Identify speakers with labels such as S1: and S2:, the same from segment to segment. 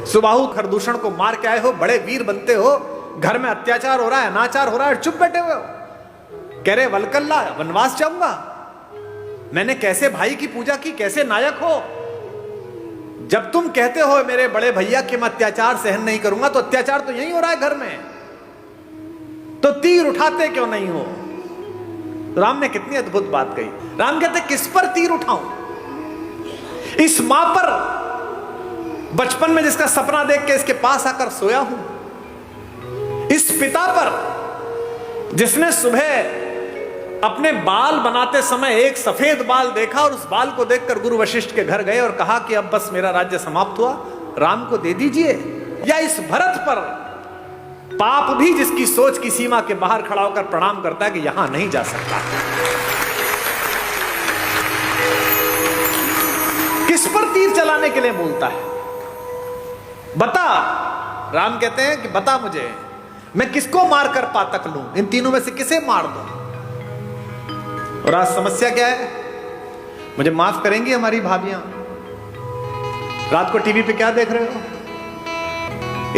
S1: सुबाहु खरदूषण को मार के आए हो, बड़े वीर बनते हो, घर में अत्याचार हो रहा है, अनाचार हो रहा है, चुप बैठे हुए हो। कह रहे वलकल्ला वनवास जाऊंगा। मैंने कैसे भाई की पूजा की, कैसे नायक हो। जब तुम कहते हो मेरे बड़े भैया कि मैं अत्याचार सहन नहीं करूंगा, तो अत्याचार तो यही हो रहा है घर में, तो तीर उठाते क्यों नहीं हो। तो राम ने कितनी अद्भुत बात कही। राम कहते किस पर तीर उठाऊं। इस मां पर बचपन में जिसका सपना देख के इसके पास आकर सोया हूं, इस पिता पर जिसने सुबह अपने बाल बनाते समय एक सफेद बाल देखा और उस बाल को देखकर गुरु वशिष्ठ के घर गए और कहा कि अब बस मेरा राज्य समाप्त हुआ, राम को दे दीजिए। या इस भरत पर पाप भी जिसकी सोच की सीमा के बाहर खड़ा होकर प्रणाम करता है कि यहां नहीं जा सकता। किस पर तीर चलाने के लिए बोलता है, बता। राम कहते हैं कि बता मुझे, मैं किसको मारकर पातक लूं, इन तीनों में से किसे मार दूं। और आज समस्या क्या है, मुझे माफ करेंगी हमारी भाभियां, रात को टीवी पे क्या देख रहे हो,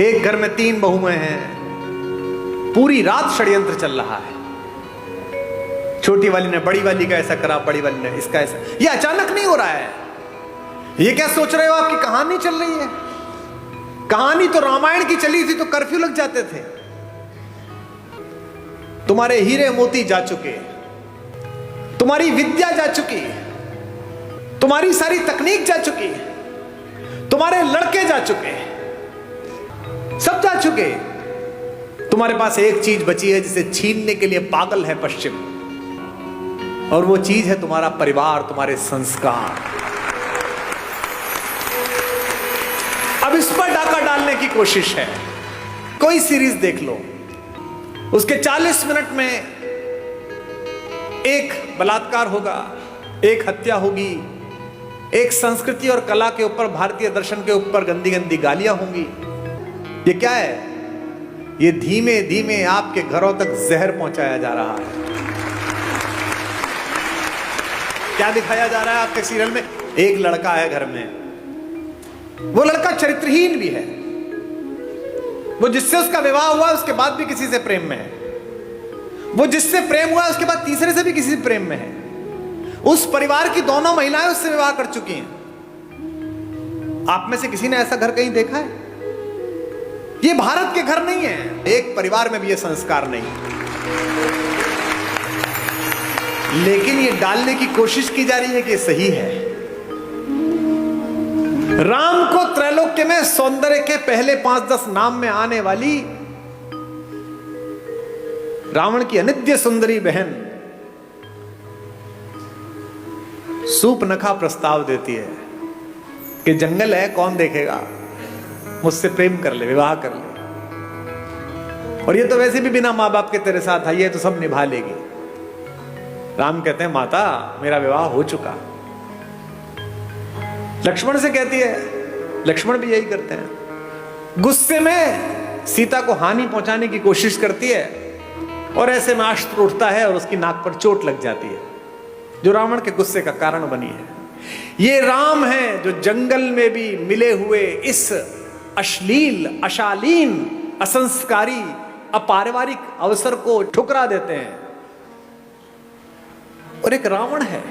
S1: एक घर में 3 बहुएं हैं, पूरी रात षड्यंत्र चल रहा है। छोटी वाली ने बड़ी वाली का ऐसा करा, बड़ी वाली ने इसका ऐसा। ये अचानक नहीं हो रहा है। ये क्या सोच रहे हो, आपकी कहानी चल रही है। कहानी तो रामायण की चली थी तो कर्फ्यू लग जाते थे। तुम्हारे हीरे मोती जा चुके, तुम्हारी विद्या जा चुकी, तुम्हारी सारी तकनीक जा चुकी, तुम्हारे लड़के जा चुके, सब जा चुके। तुम्हारे पास एक चीज बची है जिसे छीनने के लिए पागल है पश्चिम, और वो चीज है तुम्हारा परिवार, तुम्हारे संस्कार। अब इस पर डाका डालने की कोशिश है। कोई सीरीज देख लो, उसके 40 मिनट में एक बलात्कार होगा, एक हत्या होगी, एक संस्कृति और कला के ऊपर, भारतीय दर्शन के ऊपर गंदी गंदी गालियां होंगी। ये क्या है, ये धीमे धीमे आपके घरों तक जहर पहुंचाया जा रहा है। क्या दिखाया जा रहा है आपके सीरियल में, एक लड़का है घर में, वो लड़का चरित्रहीन भी है, वो जिससे उसका विवाह हुआ उसके बाद भी किसी से प्रेम में है, वो जिससे प्रेम हुआ उसके बाद तीसरे से भी किसी से प्रेम में है। उस परिवार की दोनों महिलाएं उससे विवाह कर चुकी हैं। आप में से किसी ने ऐसा घर कहीं देखा है? ये भारत के घर नहीं है, एक परिवार में भी ये संस्कार नहीं, लेकिन ये डालने की कोशिश की जा रही है कि ये सही है। राम को त्रैलोक्य में सौंदर्य के पहले 5-10 नाम में आने वाली रावण की अनित्य सुंदरी बहन सूपनखा प्रस्ताव देती है कि जंगल है, कौन देखेगा, मुझसे प्रेम कर ले, विवाह कर ले, और ये तो वैसे भी बिना मां बाप के तेरे साथ आई है, तो सब निभा लेगी। राम कहते हैं माता मेरा विवाह हो चुका। लक्ष्मण से कहती है, लक्ष्मण भी यही करते हैं। गुस्से में सीता को हानि पहुंचाने की कोशिश करती है और ऐसे में अस्त्र उठता है और उसकी नाक पर चोट लग जाती है, जो रावण के गुस्से का कारण बनी है। ये राम है जो जंगल में भी मिले हुए इस अश्लील, अशालीन, असंस्कारी, अपारिवारिक अवसर को ठुकरा देते हैं। और एक रावण है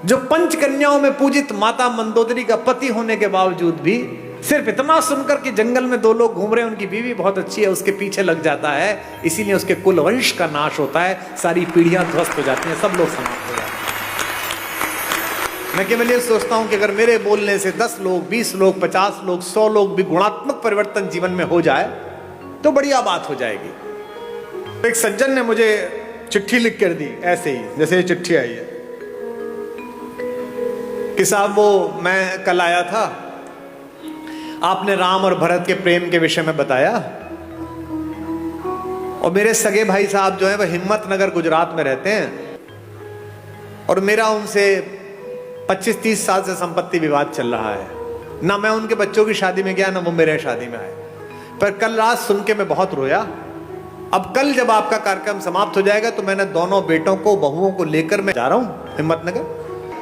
S1: जो पंचकन्याओं में पूजित माता मंदोदरी का पति होने के बावजूद भी सिर्फ इतना सुनकर कि जंगल में 2 लोग घूम रहे हैं, उनकी बीवी बहुत अच्छी है, उसके पीछे लग जाता है। इसीलिए उसके कुल वंश का नाश होता है, सारी पीढ़ियां ध्वस्त हो जाती हैं, सब लोग समाप्त हो जाते हैं। मैं केवल ये सोचता हूं कि अगर मेरे बोलने से 10 लोग, 20 लोग, 50 लोग, 100 लोग भी गुणात्मक परिवर्तन जीवन में हो जाए तो बढ़िया बात हो जाएगी। एक सज्जन ने मुझे चिट्ठी लिख कर दी, ऐसे ही जैसे ये चिट्ठी आई है कि साहब वो मैं कल आया था, आपने राम और भरत के प्रेम के विषय में बताया, और मेरे सगे भाई साहब जो है वह हिम्मत नगर गुजरात में रहते हैं, और मेरा उनसे 25-30 साल से संपत्ति विवाद चल रहा है। ना मैं उनके बच्चों की शादी में गया, ना वो मेरे शादी में आए, पर कल रात सुन के मैं बहुत रोया। अब कल जब आपका कार्यक्रम समाप्त हो जाएगा तो मैंने दोनों बेटों को, बहुओं को लेकर मैं जा रहा हूं हिम्मत नगर,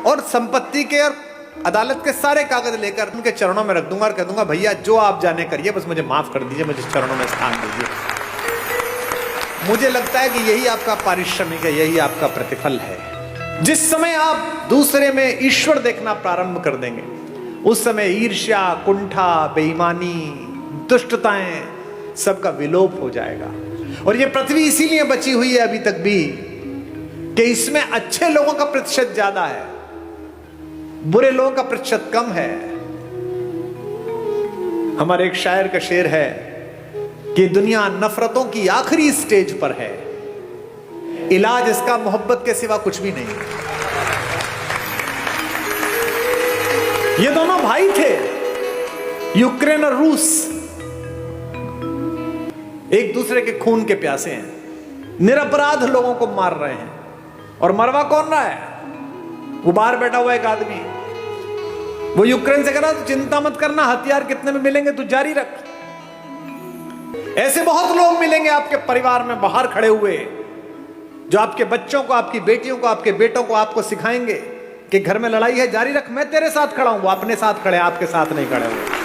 S1: और संपत्ति के और अदालत के सारे कागज लेकर उनके चरणों में रख दूंगा और कह दूंगा भैया जो आप जाने करिए, बस मुझे माफ कर दीजिए, मुझे चरणों में स्थान दीजिए। मुझे लगता है कि यही आपका पारिश्रमिक है, यही आपका प्रतिफल है। जिस समय आप दूसरे में ईश्वर देखना प्रारंभ कर देंगे, उस समय ईर्ष्या, कुंठा, बेईमानी, दुष्टताएं सबका विलोप हो जाएगा। और ये पृथ्वी इसीलिए बची हुई है अभी तक भी कि इसमें अच्छे लोगों का प्रतिशत ज्यादा है, बुरे लोगों का प्रतिशत कम है। हमारे एक शायर का शेर है कि दुनिया नफरतों की आखिरी स्टेज पर है, इलाज इसका मोहब्बत के सिवा कुछ भी नहीं। ये दोनों भाई थे, यूक्रेन और रूस, एक दूसरे के खून के प्यासे हैं, निरपराध लोगों को मार रहे हैं। और मरवा कौन रहा है? वो बाहर बैठा हुआ एक आदमी, वो यूक्रेन से कह रहा तू चिंता मत करना, हथियार कितने में मिलेंगे तू जारी रख। ऐसे बहुत लोग मिलेंगे आपके परिवार में बाहर खड़े हुए, जो आपके बच्चों को, आपकी बेटियों को, आपके बेटों को आपको सिखाएंगे कि घर में लड़ाई है, जारी रख, मैं तेरे साथ खड़ा हूं। वो अपने साथ खड़े, आपके साथ नहीं खड़े हुए।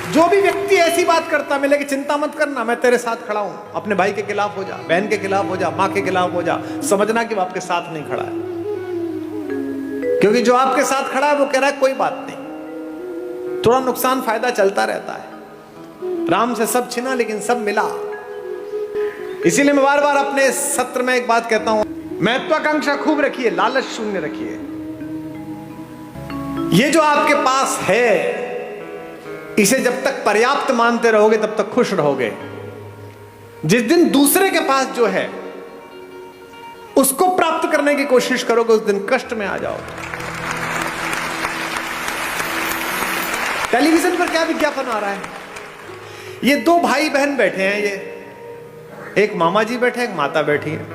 S1: जो भी व्यक्ति ऐसी बात करता मिले कि चिंता मत करना, मैं तेरे साथ खड़ा हूं, अपने भाई के खिलाफ हो जा, बहन के खिलाफ हो जा, मां के खिलाफ हो जा, समझना कि वो आपके साथ नहीं खड़ा है। क्योंकि जो आपके साथ खड़ा है वो कह रहा है कोई बात नहीं, थोड़ा नुकसान फायदा चलता रहता है। राम से सब छिना लेकिन सब मिला। इसीलिए मैं बार बार अपने सत्र में एक बात कहता हूं, महत्वाकांक्षा खूब रखिए, लालच शून्य रखिए। ये जो आपके पास है, इसे जब तक पर्याप्त मानते रहोगे तब तक खुश रहोगे। जिस दिन दूसरे के पास जो है उसको प्राप्त करने की कोशिश करोगे, उस दिन कष्ट में आ जाओगे। टेलीविजन पर क्या विज्ञापन आ रहा है? ये दो भाई बहन बैठे हैं, ये एक मामा जी बैठे, एक माता बैठी है।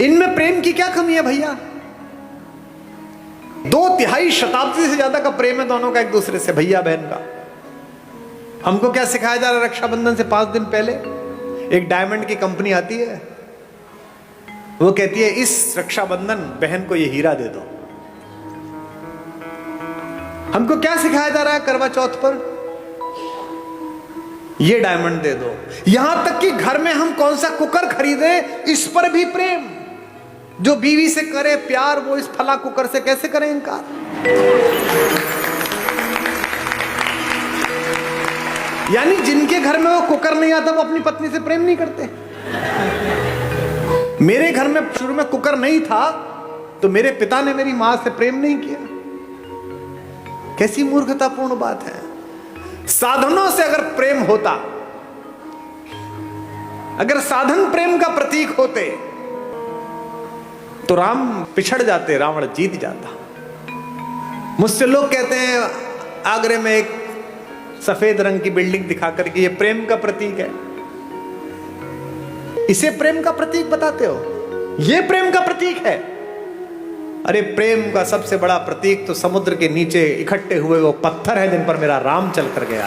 S1: इनमें प्रेम की क्या कमी है भैया? 2 शताब्दी से ज्यादा का प्रेम है दोनों का एक दूसरे से, भैया बहन का। हमको क्या सिखाया जा रहा है? रक्षाबंधन से 5 दिन पहले एक डायमंड की कंपनी आती है, वो कहती है इस रक्षाबंधन बहन को ये हीरा दे दो। हमको क्या सिखाया जा रहा है? करवा चौथ पर ये डायमंड दे दो। यहां तक कि घर में हम कौन सा कुकर खरीदे, इस पर भी प्रेम। जो बीवी से करे प्यार, वो इस फला कुकर से कैसे करें इनकार? यानी जिनके घर में वो कुकर नहीं आता, वो अपनी पत्नी से प्रेम नहीं करते। मेरे घर में शुरू में कुकर नहीं था, तो मेरे पिता ने मेरी मां से प्रेम नहीं किया। कैसी मूर्खतापूर्ण बात है। साधनों से अगर प्रेम होता, अगर साधन प्रेम का प्रतीक होते, तो राम पिछड़ जाते, रावण जीत जाता। मुझसे लोग कहते हैं आगरे में एक सफेद रंग की बिल्डिंग दिखाकर कि ये प्रेम का प्रतीक है। इसे प्रेम का प्रतीक बताते हो? ये प्रेम का प्रतीक है? अरे प्रेम का सबसे बड़ा प्रतीक तो समुद्र के नीचे इकट्ठे हुए वो पत्थर है जिन पर मेरा राम चल कर गया।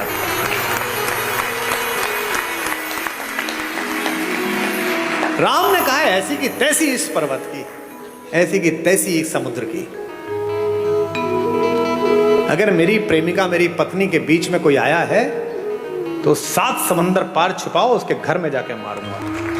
S1: राम ने कहा है ऐसी की तैसी इस पर्वत की, ऐसी की तैसी इस समुद्र की। अगर मेरी प्रेमिका, मेरी पत्नी के बीच में कोई आया है तो 7 समंदर पार छुपाओ, उसके घर में जाके मारूंगा।